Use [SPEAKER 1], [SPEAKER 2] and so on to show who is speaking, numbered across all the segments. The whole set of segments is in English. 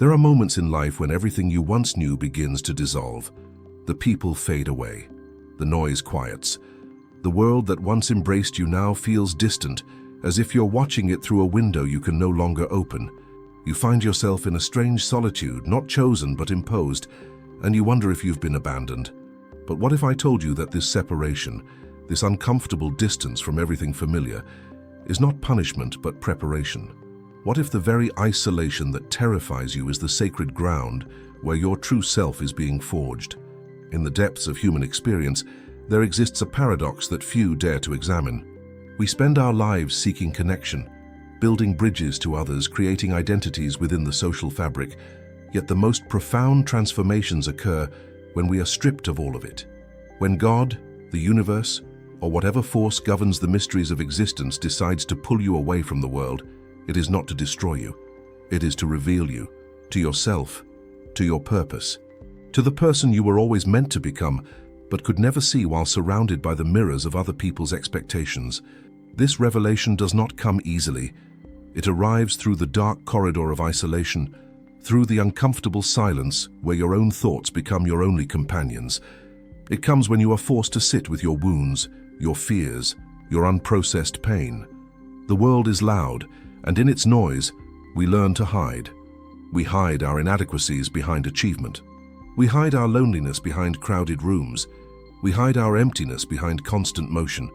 [SPEAKER 1] There are moments in life when everything you once knew begins to dissolve. The people fade away. The noise quiets. The world that once embraced you now feels distant, as if you're watching it through a window you can no longer open. You find yourself in a strange solitude, not chosen but imposed, and you wonder if you've been abandoned. But what if I told you that this separation, this uncomfortable distance from everything familiar, is not punishment but preparation? What if the very isolation that terrifies you is the sacred ground where your true self is being forged? In the depths of human experience, there exists a paradox that few dare to examine. We spend our lives seeking connection, building bridges to others, creating identities within the social fabric, yet the most profound transformations occur when we are stripped of all of it. When God, the universe, or whatever force governs the mysteries of existence decides to pull you away from the world, it is not to destroy you. It is to reveal you, to yourself, to your purpose, to the person you were always meant to become, but could never see while surrounded by the mirrors of other people's expectations. This revelation does not come easily. It arrives through the dark corridor of isolation, through the uncomfortable silence where your own thoughts become your only companions. It comes when you are forced to sit with your wounds, your fears, your unprocessed pain. The world is loud, and in its noise, we learn to hide. We hide our inadequacies behind achievement. We hide our loneliness behind crowded rooms. We hide our emptiness behind constant motion.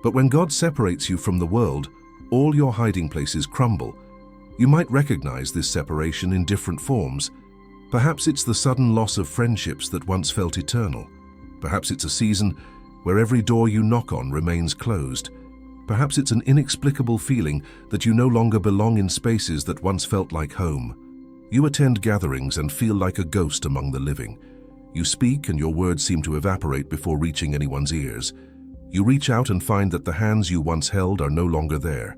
[SPEAKER 1] But when God separates you from the world, all your hiding places crumble. You might recognize this separation in different forms. Perhaps it's the sudden loss of friendships that once felt eternal. Perhaps it's a season where every door you knock on remains closed. Perhaps it's an inexplicable feeling that you no longer belong in spaces that once felt like home. You attend gatherings and feel like a ghost among the living. You speak and your words seem to evaporate before reaching anyone's ears. You reach out and find that the hands you once held are no longer there.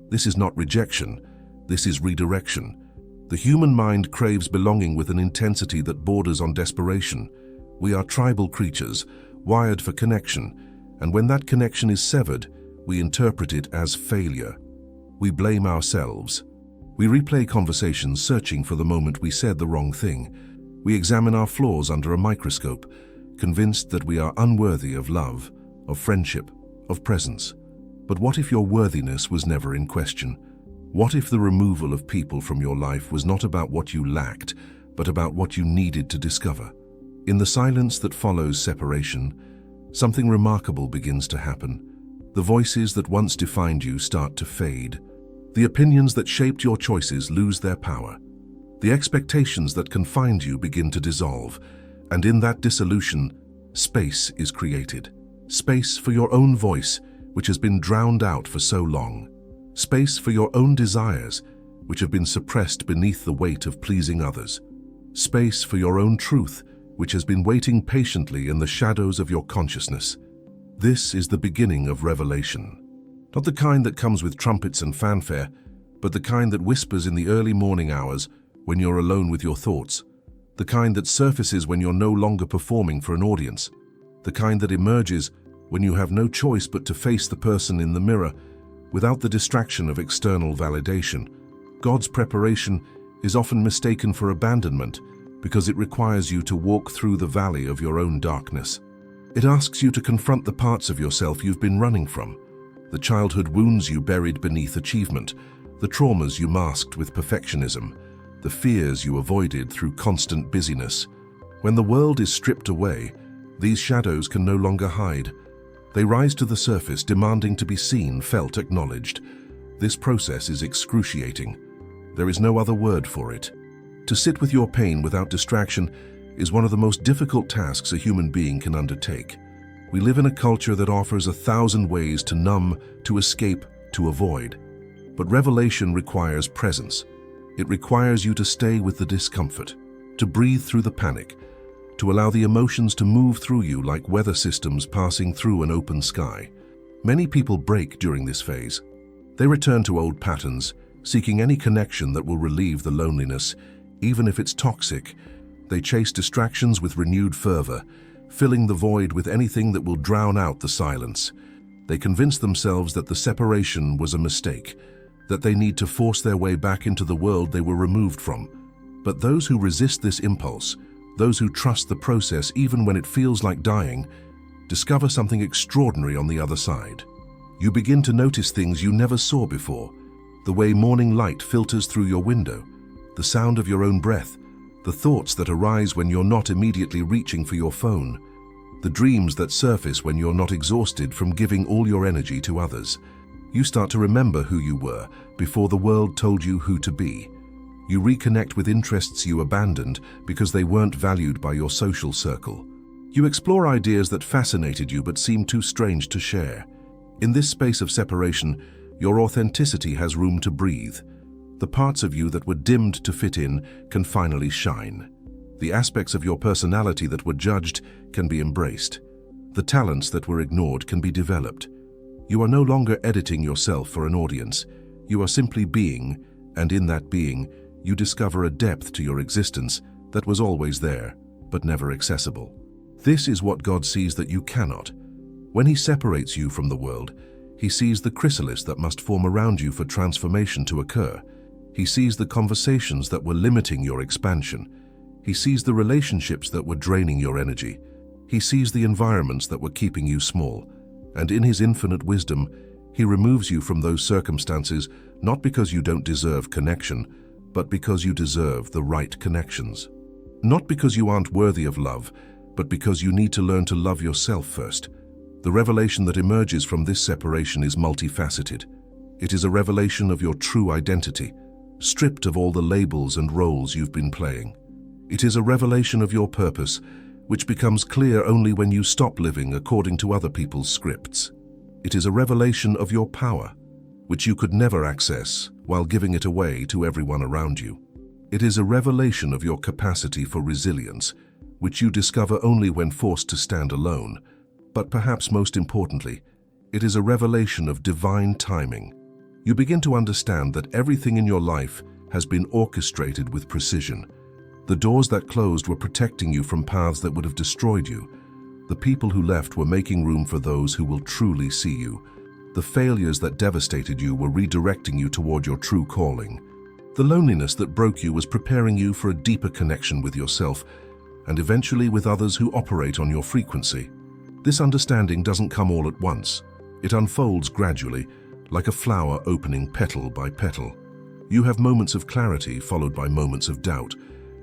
[SPEAKER 1] This is not rejection. This is redirection. The human mind craves belonging with an intensity that borders on desperation. We are tribal creatures, wired for connection, and when that connection is severed, we interpret it as failure. We blame ourselves. We replay conversations searching for the moment we said the wrong thing. We examine our flaws under a microscope, convinced that we are unworthy of love, of friendship, of presence. But what if your worthiness was never in question? What if the removal of people from your life was not about what you lacked, but about what you needed to discover? In the silence that follows separation, something remarkable begins to happen. The voices that once defined you start to fade. The opinions that shaped your choices lose their power. The expectations that confined you begin to dissolve, and in that dissolution, space is created. Space for your own voice, which has been drowned out for so long. Space for your own desires, which have been suppressed beneath the weight of pleasing others. Space for your own truth, which has been waiting patiently in the shadows of your consciousness. This is the beginning of revelation. Not the kind that comes with trumpets and fanfare, but the kind that whispers in the early morning hours when you're alone with your thoughts. The kind that surfaces when you're no longer performing for an audience. The kind that emerges when you have no choice but to face the person in the mirror without the distraction of external validation. God's preparation is often mistaken for abandonment because it requires you to walk through the valley of your own darkness. It asks you to confront the parts of yourself you've been running from, the childhood wounds you buried beneath achievement, the traumas you masked with perfectionism, the fears you avoided through constant busyness. When the world is stripped away, these shadows can no longer hide. They rise to the surface, demanding to be seen, felt, acknowledged. This process is excruciating. There is no other word for it. To sit with your pain without distraction is one of the most difficult tasks a human being can undertake. We live in a culture that offers 1,000 ways to numb, to escape, to avoid. But revelation requires presence. It requires you to stay with the discomfort, to breathe through the panic, to allow the emotions to move through you like weather systems passing through an open sky. Many people break during this phase. They return to old patterns, seeking any connection that will relieve the loneliness, even if it's toxic. They chase distractions with renewed fervor, filling the void with anything that will drown out the silence. They convince themselves that the separation was a mistake, that they need to force their way back into the world they were removed from. But those who resist this impulse, those who trust the process even when it feels like dying, discover something extraordinary on the other side. You begin to notice things you never saw before. The way morning light filters through your window, the sound of your own breath, the thoughts that arise when you're not immediately reaching for your phone, the dreams that surface when you're not exhausted from giving all your energy to others. You start to remember who you were before the world told you who to be. You reconnect with interests you abandoned because they weren't valued by your social circle. You explore ideas that fascinated you but seemed too strange to share. In this space of separation, your authenticity has room to breathe. The parts of you that were dimmed to fit in can finally shine. The aspects of your personality that were judged can be embraced. The talents that were ignored can be developed. You are no longer editing yourself for an audience. You are simply being, and in that being, you discover a depth to your existence that was always there, but never accessible. This is what God sees that you cannot. When He separates you from the world, He sees the chrysalis that must form around you for transformation to occur. He sees the conversations that were limiting your expansion. He sees the relationships that were draining your energy. He sees the environments that were keeping you small. And in His infinite wisdom, He removes you from those circumstances not because you don't deserve connection, but because you deserve the right connections. Not because you aren't worthy of love, but because you need to learn to love yourself first. The revelation that emerges from this separation is multifaceted. It is a revelation of your true identity, stripped of all the labels and roles you've been playing. It is a revelation of your purpose, which becomes clear only when you stop living according to other people's scripts. It is a revelation of your power, which you could never access while giving it away to everyone around you. It is a revelation of your capacity for resilience, which you discover only when forced to stand alone. But perhaps most importantly, it is a revelation of divine timing. You begin to understand that everything in your life has been orchestrated with precision. The doors that closed were protecting you from paths that would have destroyed you. The people who left were making room for those who will truly see you. The failures that devastated you were redirecting you toward your true calling. The loneliness that broke you was preparing you for a deeper connection with yourself and eventually with others who operate on your frequency. This understanding doesn't come all at once. It unfolds gradually, like a flower opening petal by petal. You have moments of clarity followed by moments of doubt.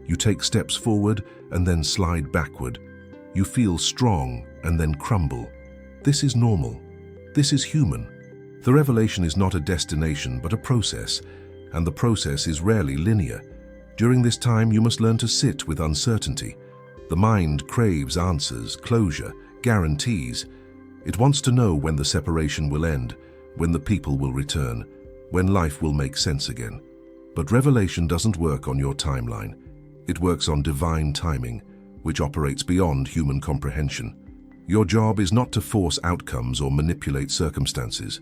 [SPEAKER 1] You take steps forward and then slide backward. You feel strong and then crumble. This is normal. This is human. The revelation is not a destination but a process, and the process is rarely linear. During this time, you must learn to sit with uncertainty. The mind craves answers, closure, guarantees. It wants to know when the separation will end, when the people will return, when life will make sense again. But revelation doesn't work on your timeline. It works on divine timing, which operates beyond human comprehension. Your job is not to force outcomes or manipulate circumstances.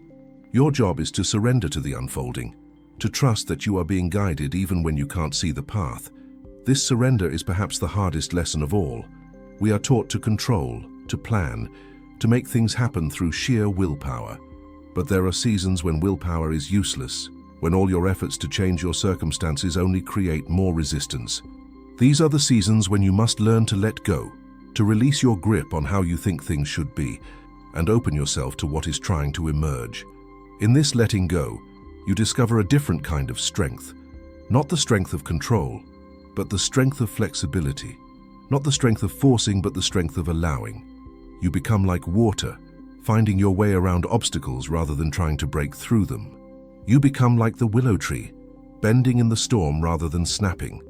[SPEAKER 1] Your job is to surrender to the unfolding, to trust that you are being guided even when you can't see the path. This surrender is perhaps the hardest lesson of all. We are taught to control, to plan, to make things happen through sheer willpower. But there are seasons when willpower is useless, when all your efforts to change your circumstances only create more resistance. These are the seasons when you must learn to let go, to release your grip on how you think things should be, and open yourself to what is trying to emerge. In this letting go, you discover a different kind of strength. Not the strength of control, but the strength of flexibility. Not the strength of forcing, but the strength of allowing. You become like water, finding your way around obstacles rather than trying to break through them. You become like the willow tree, bending in the storm rather than snapping.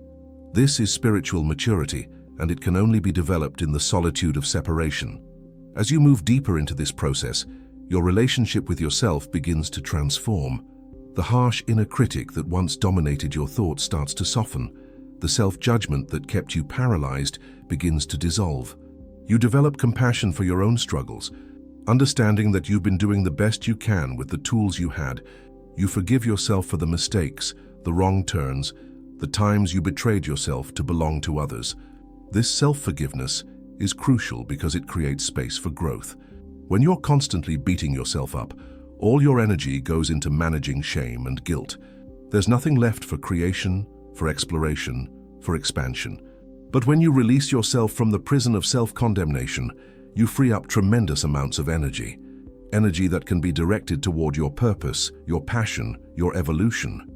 [SPEAKER 1] This is spiritual maturity, and it can only be developed in the solitude of separation. As you move deeper into this process, your relationship with yourself begins to transform. The harsh inner critic that once dominated your thoughts starts to soften. The self-judgment that kept you paralyzed begins to dissolve. You develop compassion for your own struggles, understanding that you've been doing the best you can with the tools you had. You forgive yourself for the mistakes, the wrong turns, the times you betrayed yourself to belong to others. This self-forgiveness is crucial because it creates space for growth. When you're constantly beating yourself up, all your energy goes into managing shame and guilt. There's nothing left for creation, for exploration, for expansion. But when you release yourself from the prison of self-condemnation, you free up tremendous amounts of energy. Energy that can be directed toward your purpose, your passion, your evolution.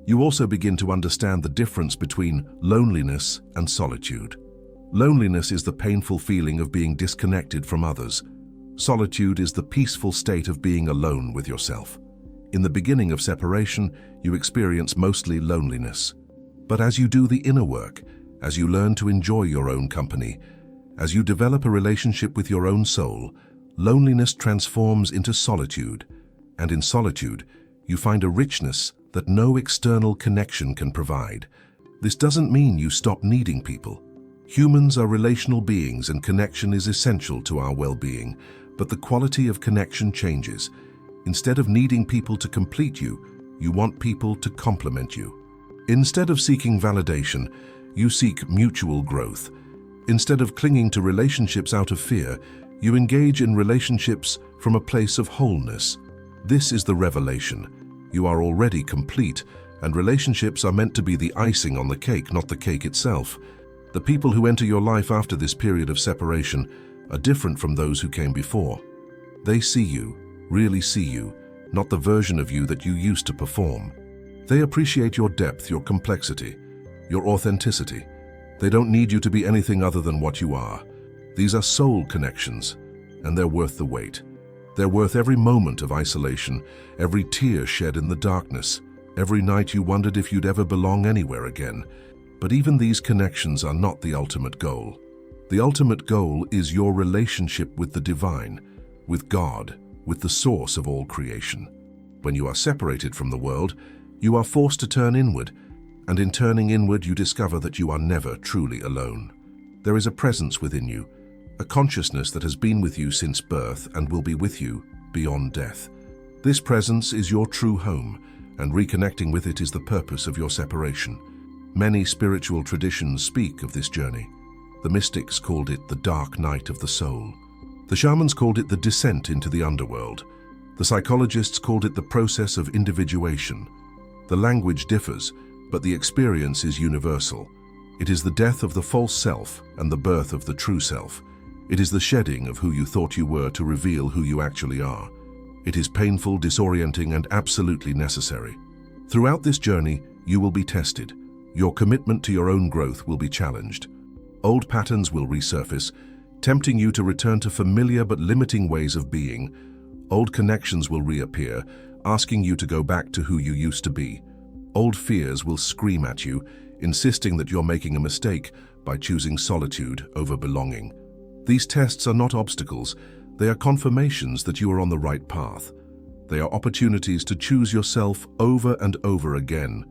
[SPEAKER 1] You also begin to understand the difference between loneliness and solitude. Loneliness is the painful feeling of being disconnected from others. Solitude is the peaceful state of being alone with yourself. In the beginning of separation, you experience mostly loneliness. But as you do the inner work, as you learn to enjoy your own company, as you develop a relationship with your own soul, loneliness transforms into solitude. And in solitude, you find a richness that no external connection can provide. This doesn't mean you stop needing people. Humans are relational beings and connection is essential to our well-being, but the quality of connection changes. Instead of needing people to complete you, you want people to complement you. Instead of seeking validation, you seek mutual growth. Instead of clinging to relationships out of fear, you engage in relationships from a place of wholeness. This is the revelation. You are already complete, and relationships are meant to be the icing on the cake, not the cake itself. The people who enter your life after this period of separation are different from those who came before. They see you, really see you, not the version of you that you used to perform. They appreciate your depth, your complexity, your authenticity. They don't need you to be anything other than what you are. These are soul connections, and they're worth the wait. They're worth every moment of isolation, every tear shed in the darkness, every night you wondered if you'd ever belong anywhere again. But even these connections are not the ultimate goal. The ultimate goal is your relationship with the divine, with God, with the source of all creation. When you are separated from the world, you are forced to turn inward, and in turning inward you discover that you are never truly alone. There is a presence within you, a consciousness that has been with you since birth and will be with you beyond death. This presence is your true home, and reconnecting with it is the purpose of your separation. Many spiritual traditions speak of this journey. The mystics called it the dark night of the soul. The shamans called it the descent into the underworld. The psychologists called it the process of individuation. The language differs, but the experience is universal. It is the death of the false self and the birth of the true self. It is the shedding of who you thought you were to reveal who you actually are. It is painful, disorienting, and absolutely necessary. Throughout this journey, you will be tested. Your commitment to your own growth will be challenged. Old patterns will resurface, tempting you to return to familiar but limiting ways of being. Old connections will reappear, asking you to go back to who you used to be. Old fears will scream at you, insisting that you're making a mistake by choosing solitude over belonging. These tests are not obstacles, they are confirmations that you are on the right path. They are opportunities to choose yourself over and over again.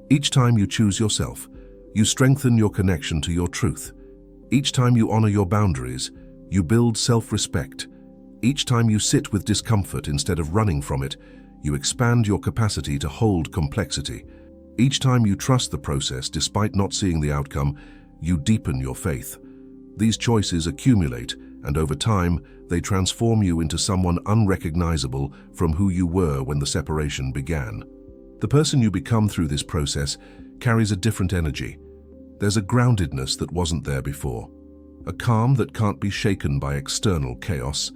[SPEAKER 1] Each time you choose yourself, you strengthen your connection to your truth. Each time you honor your boundaries, you build self-respect. Each time you sit with discomfort instead of running from it, you expand your capacity to hold complexity. Each time you trust the process despite not seeing the outcome, you deepen your faith. These choices accumulate, and over time, they transform you into someone unrecognizable from who you were when the separation began. The person you become through this process carries a different energy. There's a groundedness that wasn't there before, a calm that can't be shaken by external chaos,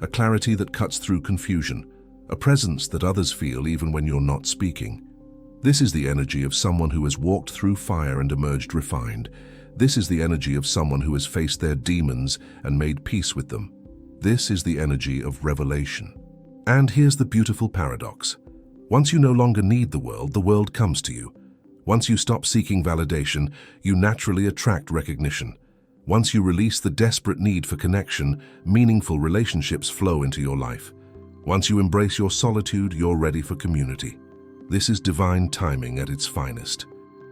[SPEAKER 1] a clarity that cuts through confusion, a presence that others feel even when you're not speaking. This is the energy of someone who has walked through fire and emerged refined. This is the energy of someone who has faced their demons and made peace with them. This is the energy of revelation. And here's the beautiful paradox. Once you no longer need the world comes to you. Once you stop seeking validation, you naturally attract recognition. Once you release the desperate need for connection, meaningful relationships flow into your life. Once you embrace your solitude, you're ready for community. This is divine timing at its finest.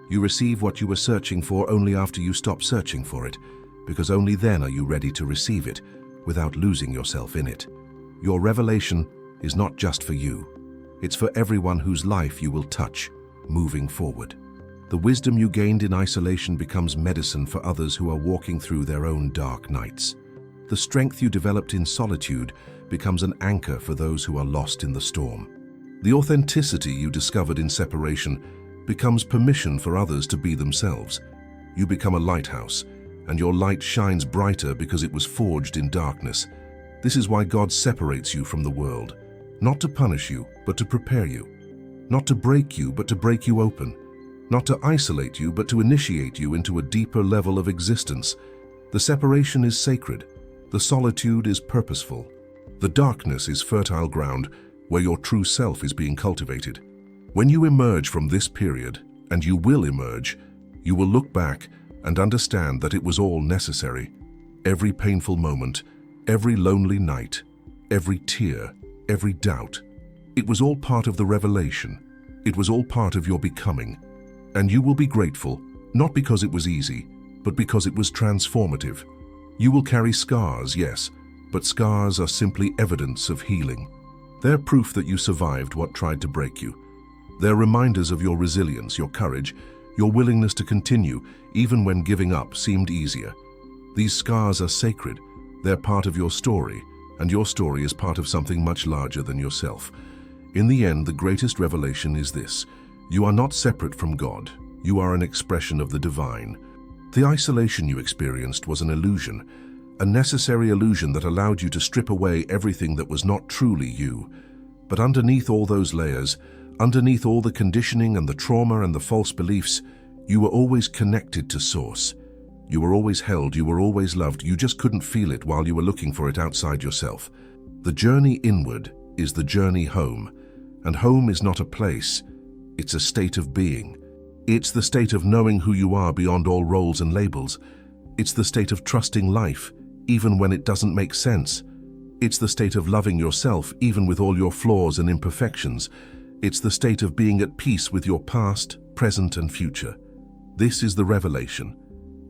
[SPEAKER 1] You receive what you were searching for only after you stop searching for it, because only then are you ready to receive it without losing yourself in it. Your revelation is not just for you. It's for everyone whose life you will touch, moving forward. The wisdom you gained in isolation becomes medicine for others who are walking through their own dark nights. The strength you developed in solitude becomes an anchor for those who are lost in the storm. The authenticity you discovered in separation becomes permission for others to be themselves. You become a lighthouse, and your light shines brighter because it was forged in darkness. This is why God separates you from the world, not to punish you, but to prepare you. Not to break you, but to break you open. Not to isolate you, but to initiate you into a deeper level of existence. The separation is sacred. The solitude is purposeful. The darkness is fertile ground where your true self is being cultivated. When you emerge from this period, and you will emerge, you will look back and understand that it was all necessary. Every painful moment, every lonely night, every tear, every doubt. It was all part of the revelation. It was all part of your becoming. And you will be grateful, not because it was easy, but because it was transformative. You will carry scars, yes, but scars are simply evidence of healing. They're proof that you survived what tried to break you. They're reminders of your resilience, your courage, your willingness to continue, even when giving up seemed easier. These scars are sacred. They're part of your story, and your story is part of something much larger than yourself. In the end, the greatest revelation is this: you are not separate from God. You are an expression of the divine. The isolation you experienced was an illusion, a necessary illusion that allowed you to strip away everything that was not truly you. But underneath all those layers, underneath all the conditioning and the trauma and the false beliefs, you were always connected to Source. You were always held, you were always loved, you just couldn't feel it while you were looking for it outside yourself. The journey inward is the journey home, and home is not a place, it's a state of being. It's the state of knowing who you are beyond all roles and labels. It's the state of trusting life, even when it doesn't make sense. It's the state of loving yourself, even with all your flaws and imperfections. It's the state of being at peace with your past, present, and future. This is the revelation.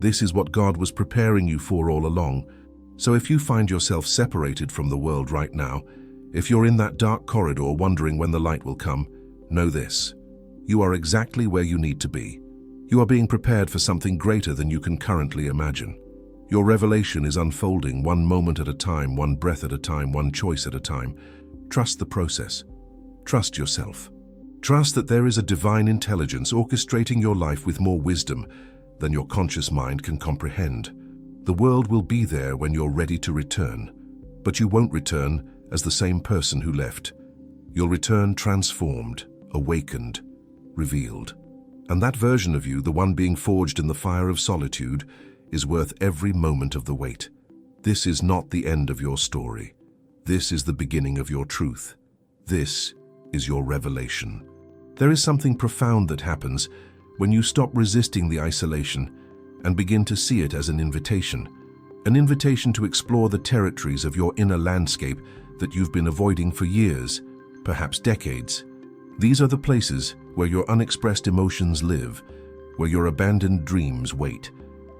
[SPEAKER 1] This is what God was preparing you for all along. So if you find yourself separated from the world right now, if you're in that dark corridor wondering when the light will come, know this: you are exactly where you need to be. You are being prepared for something greater than you can currently imagine. Your revelation is unfolding one moment at a time, one breath at a time, one choice at a time. Trust the process. Trust yourself. Trust that there is a divine intelligence orchestrating your life with more wisdom than your conscious mind can comprehend. The world will be there when you're ready to return, but you won't return as the same person who left. You'll return transformed, awakened, revealed. And that version of you, the one being forged in the fire of solitude, is worth every moment of the wait. This is not the end of your story. This is the beginning of your truth. This is your revelation. There is something profound that happens when you stop resisting the isolation and begin to see it as an invitation to explore the territories of your inner landscape that you've been avoiding for years, perhaps decades. These are the places where your unexpressed emotions live, where your abandoned dreams wait,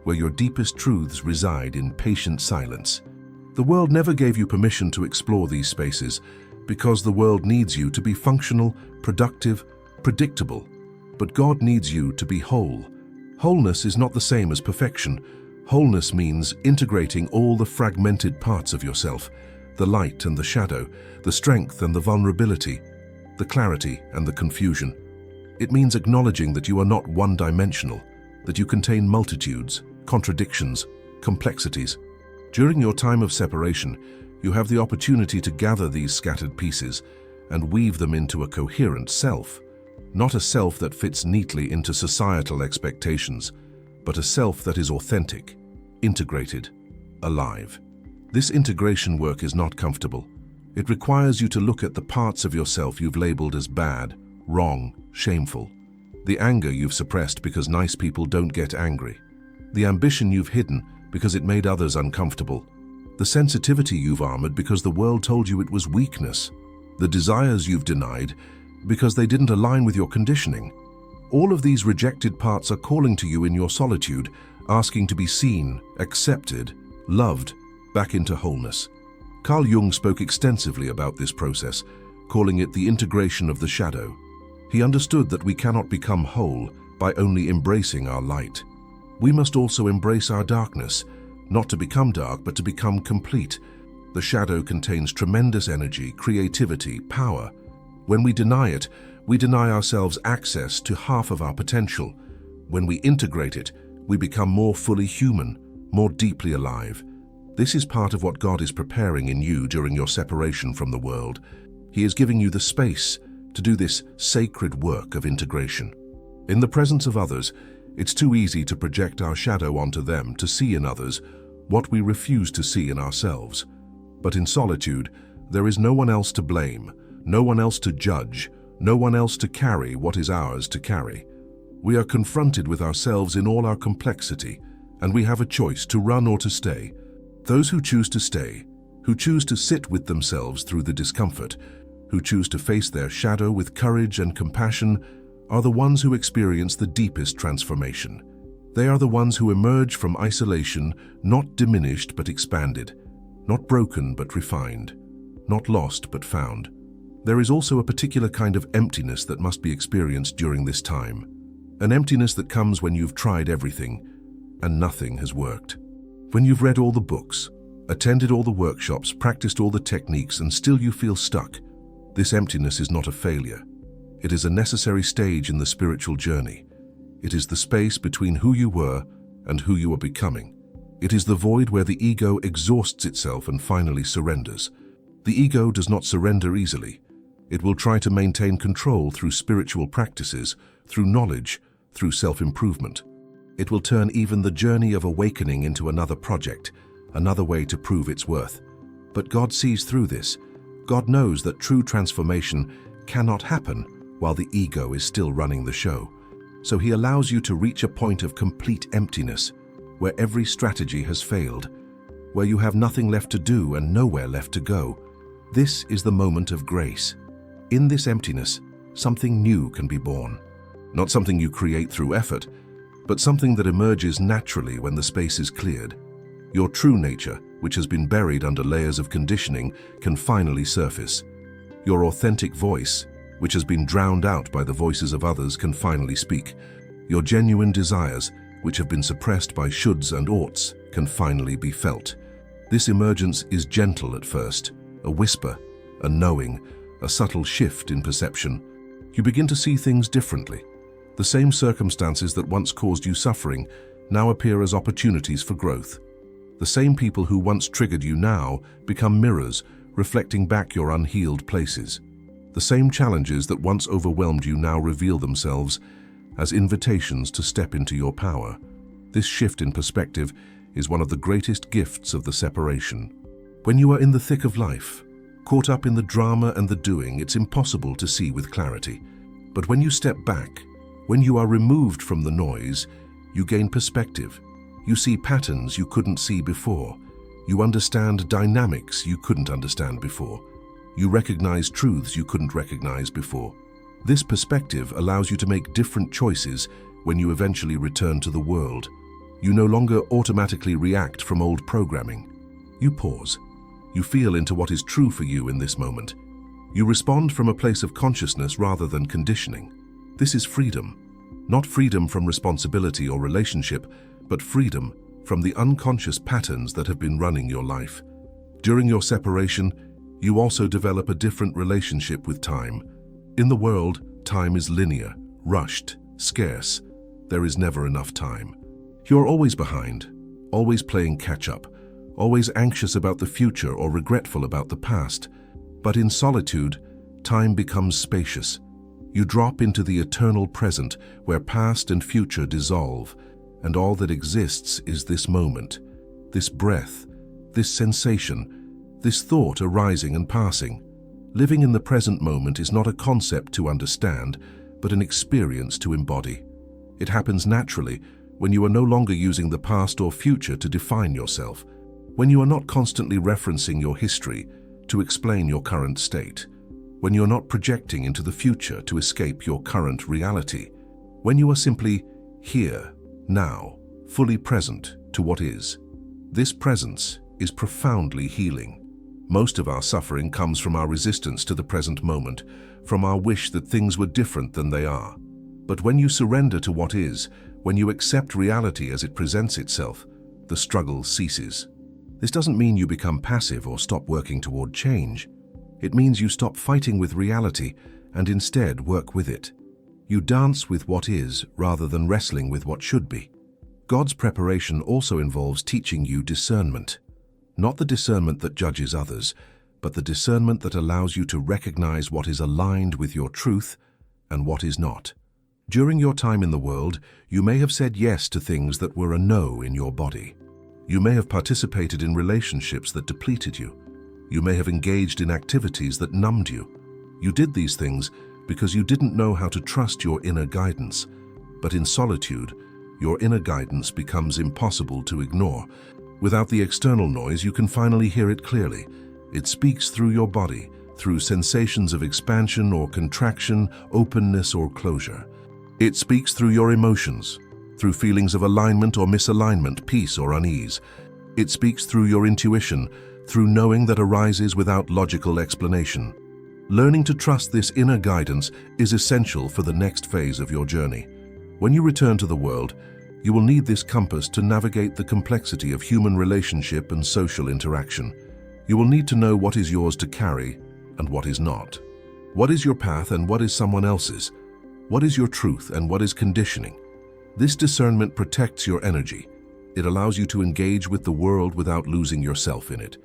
[SPEAKER 1] where your deepest truths reside in patient silence. The world never gave you permission to explore these spaces because the world needs you to be functional, productive, predictable. But God needs you to be whole. Wholeness is not the same as perfection. Wholeness means integrating all the fragmented parts of yourself, the light and the shadow, the strength and the vulnerability, the clarity and the confusion. It means acknowledging that you are not one-dimensional, that you contain multitudes, contradictions, complexities. During your time of separation, you have the opportunity to gather these scattered pieces and weave them into a coherent self. Not a self that fits neatly into societal expectations, but a self that is authentic, integrated, alive. This integration work is not comfortable. It requires you to look at the parts of yourself you've labeled as bad, wrong, shameful. The anger you've suppressed because nice people don't get angry. The ambition you've hidden because it made others uncomfortable. The sensitivity you've armored because the world told you it was weakness. The desires you've denied because they didn't align with your conditioning. All of these rejected parts are calling to you in your solitude, asking to be seen, accepted, loved, back into wholeness. Carl Jung spoke extensively about this process, calling it the integration of the shadow. He understood that we cannot become whole by only embracing our light. We must also embrace our darkness, not to become dark, but to become complete. The shadow contains tremendous energy, creativity, power. When we deny it, we deny ourselves access to half of our potential. When we integrate it, We become more fully human, more deeply alive. This is part of what God is preparing in you during your separation from the world. He is giving you the space to do this sacred work of integration. In the presence of others, it's too easy to project our shadow onto them, to see in others what we refuse to see in ourselves. But in solitude, there is no one else to blame, no one else to judge, no one else to carry what is ours to carry. We are confronted with ourselves in all our complexity, and we have a choice to run or to stay. Those who choose to stay, who choose to sit with themselves through the discomfort, who choose to face their shadow with courage and compassion, are the ones who experience the deepest transformation. They are the ones who emerge from isolation, not diminished but expanded, not broken but refined, not lost but found. There is also a particular kind of emptiness that must be experienced during this time, an emptiness that comes when you've tried everything and nothing has worked. When you've read all the books, attended all the workshops, practiced all the techniques, and still you feel stuck. This emptiness is not a failure. It is a necessary stage in the spiritual journey. It is the space between who you were and who you are becoming. It is the void where the ego exhausts itself and finally surrenders. The ego does not surrender easily. It will try to maintain control through spiritual practices, through knowledge, through self-improvement. It will turn even the journey of awakening into another project, another way to prove its worth. But God sees through this. God knows that true transformation cannot happen while the ego is still running the show. So He allows you to reach a point of complete emptiness, where every strategy has failed, where you have nothing left to do and nowhere left to go. This is the moment of grace. In this emptiness, something new can be born. Not something you create through effort, but something that emerges naturally when the space is cleared. Your true nature, which has been buried under layers of conditioning, can finally surface. Your authentic voice, which has been drowned out by the voices of others, can finally speak. Your genuine desires, which have been suppressed by shoulds and oughts, can finally be felt. This emergence is gentle at first, a whisper, a knowing, a subtle shift in perception. You begin to see things differently. The same circumstances that once caused you suffering now appear as opportunities for growth. The same people who once triggered you now become mirrors, reflecting back your unhealed places. The same challenges that once overwhelmed you now reveal themselves as invitations to step into your power. This shift in perspective is one of the greatest gifts of the separation. When you are in the thick of life, caught up in the drama and the doing, it's impossible to see with clarity. But when you step back, when you are removed from the noise, you gain perspective. You see patterns you couldn't see before. You understand dynamics you couldn't understand before. You recognize truths you couldn't recognize before. This perspective allows you to make different choices when you eventually return to the world. You no longer automatically react from old programming. You pause. You feel into what is true for you in this moment. You respond from a place of consciousness rather than conditioning. This is freedom. Not freedom from responsibility or relationship, but freedom from the unconscious patterns that have been running your life. During your separation, you also develop a different relationship with time. In the world, time is linear, rushed, scarce. There is never enough time. You're always behind, always playing catch-up, always anxious about the future or regretful about the past. But in solitude, time becomes spacious. You drop into the eternal present where past and future dissolve, and all that exists is this moment, this breath, this sensation, this thought arising and passing. Living in the present moment is not a concept to understand, but an experience to embody. It happens naturally when you are no longer using the past or future to define yourself, when you are not constantly referencing your history to explain your current state, when you're not projecting into the future to escape your current reality, when you are simply here, now, fully present to what is. This presence is profoundly healing. Most of our suffering comes from our resistance to the present moment, from our wish that things were different than they are. But when you surrender to what is, when you accept reality as it presents itself, the struggle ceases. This doesn't mean you become passive or stop working toward change. It means you stop fighting with reality and instead work with it. You dance with what is rather than wrestling with what should be. God's preparation also involves teaching you discernment. Not the discernment that judges others, but the discernment that allows you to recognize what is aligned with your truth and what is not. During your time in the world, you may have said yes to things that were a no in your body. You may have participated in relationships that depleted you. You may have engaged in activities that numbed you. You did these things because you didn't know how to trust your inner guidance. But in solitude, your inner guidance becomes impossible to ignore. Without the external noise, you can finally hear it clearly. It speaks through your body, through sensations of expansion or contraction, openness or closure. It speaks through your emotions, through feelings of alignment or misalignment, peace or unease. It speaks through your intuition, through knowing that arises without logical explanation. Learning to trust this inner guidance is essential for the next phase of your journey. When you return to the world, you will need this compass to navigate the complexity of human relationship and social interaction. You will need to know what is yours to carry and what is not. What is your path and what is someone else's? What is your truth and what is conditioning? This discernment protects your energy. It allows you to engage with the world without losing yourself in it.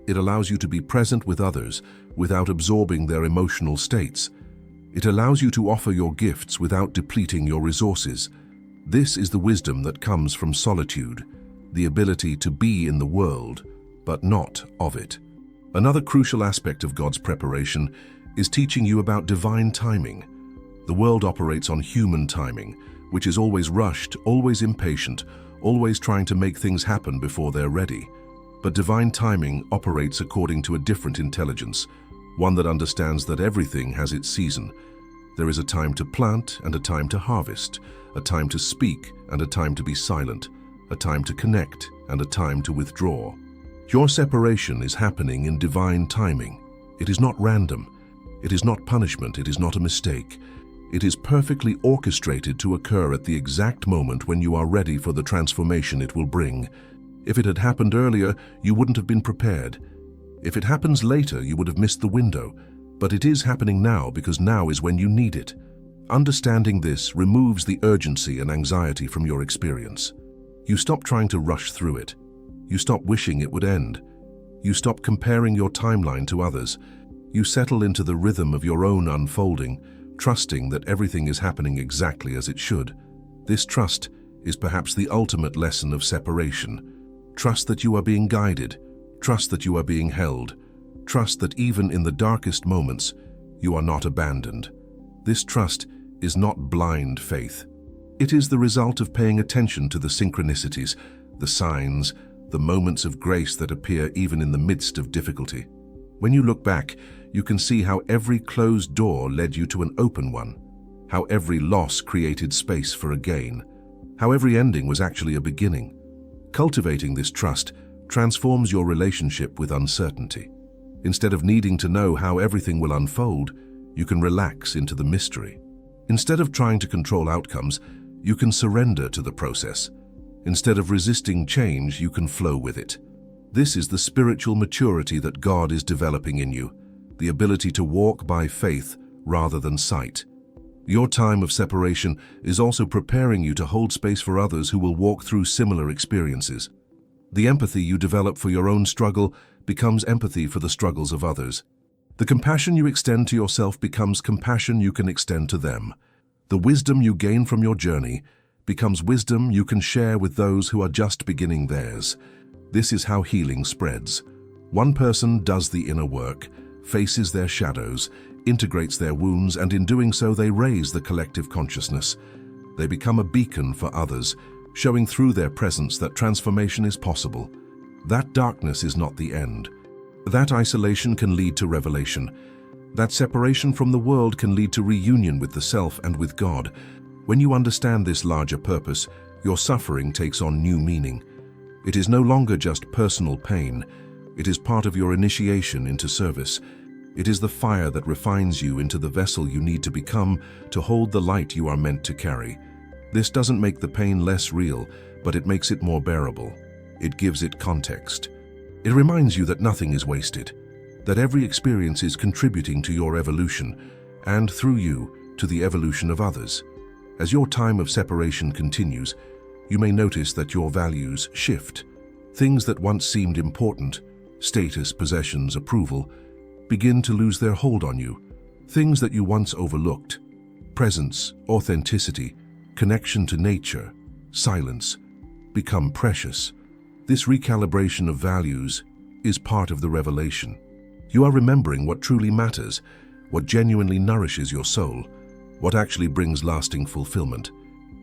[SPEAKER 1] It allows you to be present with others without absorbing their emotional states. It allows you to offer your gifts without depleting your resources. This is the wisdom that comes from solitude, the ability to be in the world, but not of it. Another crucial aspect of God's preparation is teaching you about divine timing. The world operates on human timing, which is always rushed, always impatient, always trying to make things happen before they're ready. But divine timing operates according to a different intelligence, one that understands that everything has its season. There is a time to plant and a time to harvest, a time to speak and a time to be silent, a time to connect and a time to withdraw. Your separation is happening in divine timing. It is not random. It is not punishment. It is not a mistake. It is perfectly orchestrated to occur at the exact moment when you are ready for the transformation it will bring. If it had happened earlier, you wouldn't have been prepared. If it happens later, you would have missed the window. But it is happening now because now is when you need it. Understanding this removes the urgency and anxiety from your experience. You stop trying to rush through it. You stop wishing it would end. You stop comparing your timeline to others. You settle into the rhythm of your own unfolding, trusting that everything is happening exactly as it should. This trust is perhaps the ultimate lesson of separation. Trust that you are being guided. Trust that you are being held. Trust that even in the darkest moments, you are not abandoned. This trust is not blind faith. It is the result of paying attention to the synchronicities, the signs, the moments of grace that appear even in the midst of difficulty. When you look back, you can see how every closed door led you to an open one, how every loss created space for a gain, how every ending was actually a beginning. Cultivating this trust transforms your relationship with uncertainty. Instead of needing to know how everything will unfold, you can relax into the mystery. Instead of trying to control outcomes, you can surrender to the process. Instead of resisting change, you can flow with it. This is the spiritual maturity that God is developing in you, the ability to walk by faith rather than sight. Your time of separation is also preparing you to hold space for others who will walk through similar experiences. The empathy you develop for your own struggle becomes empathy for the struggles of others. The compassion you extend to yourself becomes compassion you can extend to them. The wisdom you gain from your journey becomes wisdom you can share with those who are just beginning theirs. This is how healing spreads. One person does the inner work, faces their shadows, integrates their wounds, and in doing so they raise the collective consciousness. They become a beacon for others, showing through their presence that transformation is possible. That darkness is not the end. That isolation can lead to revelation. That separation from the world can lead to reunion with the self and with God. When you understand this larger purpose, your suffering takes on new meaning. It is no longer just personal pain. It is part of your initiation into service. It is the fire that refines you into the vessel you need to become to hold the light you are meant to carry. This doesn't make the pain less real, but it makes it more bearable. It gives it context. It reminds you that nothing is wasted, that every experience is contributing to your evolution, and through you, to the evolution of others. As your time of separation continues, you may notice that your values shift. Things that once seemed important, status, possessions, approval, begin to lose their hold on you. Things that you once overlooked, presence, authenticity, connection to nature, silence, become precious. This recalibration of values is part of the revelation. You are remembering what truly matters, what genuinely nourishes your soul, what actually brings lasting fulfillment.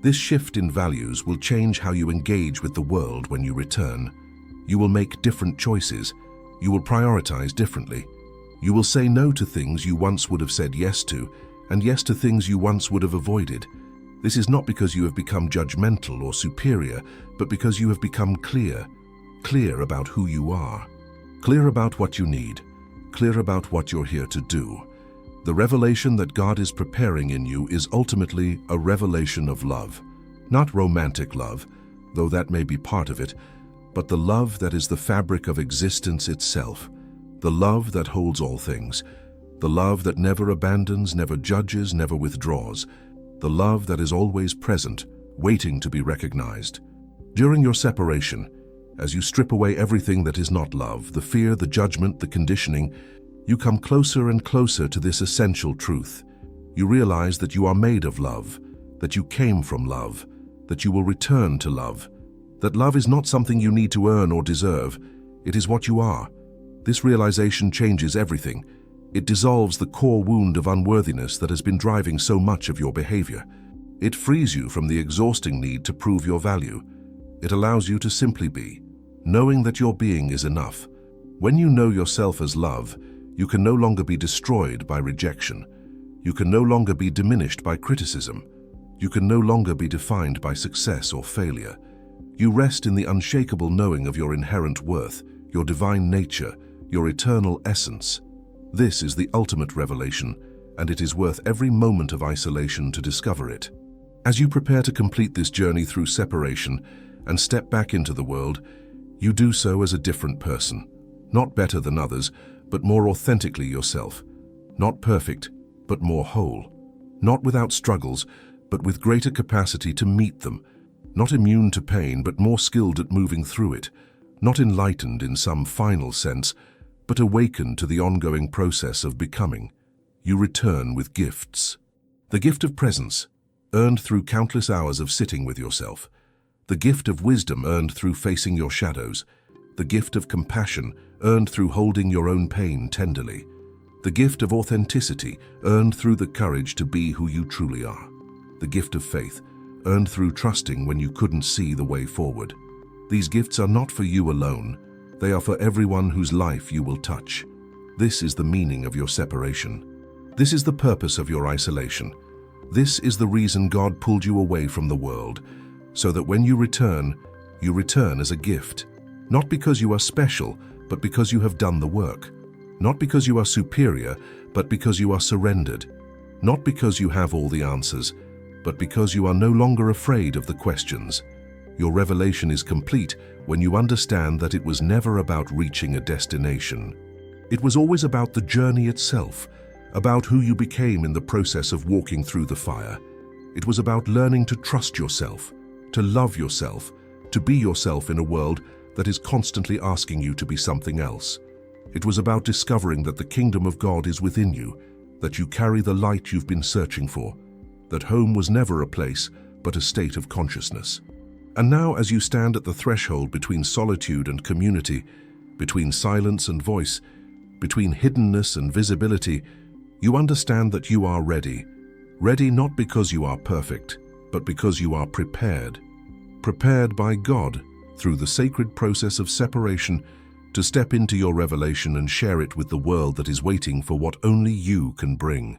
[SPEAKER 1] This shift in values will change how you engage with the world when you return. You will make different choices. You will prioritize differently. You will say no to things you once would have said yes to, and yes to things you once would have avoided. This is not because you have become judgmental or superior, but because you have become clear about who you are, clear about what you need, clear about what you're here to do. The revelation that God is preparing in you is ultimately a revelation of love. Not romantic love, though that may be part of it, but the love that is the fabric of existence itself. The love that holds all things. The love that never abandons, never judges, never withdraws. The love that is always present, waiting to be recognized. During your separation, as you strip away everything that is not love, the fear, the judgment, the conditioning, you come closer and closer to this essential truth. You realize that you are made of love, that you came from love, that you will return to love, that love is not something you need to earn or deserve. It is what you are. This realization changes everything. It dissolves the core wound of unworthiness that has been driving so much of your behavior. It frees you from the exhausting need to prove your value. It allows you to simply be, knowing that your being is enough. When you know yourself as love, you can no longer be destroyed by rejection. You can no longer be diminished by criticism. You can no longer be defined by success or failure. You rest in the unshakable knowing of your inherent worth, your divine nature, your eternal essence. This is the ultimate revelation, and it is worth every moment of isolation to discover it. As you prepare to complete this journey through separation and step back into the world, you do so as a different person. Not better than others, but more authentically yourself. Not perfect, but more whole. Not without struggles, but with greater capacity to meet them. Not immune to pain, but more skilled at moving through it. Not enlightened in some final sense, but awakened to the ongoing process of becoming. You return with gifts. The gift of presence, earned through countless hours of sitting with yourself. The gift of wisdom, earned through facing your shadows. The gift of compassion, earned through holding your own pain tenderly. The gift of authenticity, earned through the courage to be who you truly are. The gift of faith, earned through trusting when you couldn't see the way forward. These gifts are not for you alone. They are for everyone whose life you will touch. This is the meaning of your separation. This is the purpose of your isolation. This is the reason God pulled you away from the world, so that when you return as a gift. Not because you are special, but because you have done the work. Not because you are superior, but because you are surrendered. Not because you have all the answers, but because you are no longer afraid of the questions. Your revelation is complete when you understand that it was never about reaching a destination. It was always about the journey itself, about who you became in the process of walking through the fire. It was about learning to trust yourself, to love yourself, to be yourself in a world that is constantly asking you to be something else. It was about discovering that the kingdom of God is within you, that you carry the light you've been searching for, that home was never a place, but a state of consciousness. And now, as you stand at the threshold between solitude and community, between silence and voice, between hiddenness and visibility, you understand that you are ready. Ready not because you are perfect, but because you are prepared. Prepared by God, through the sacred process of separation, to step into your revelation and share it with the world that is waiting for what only you can bring.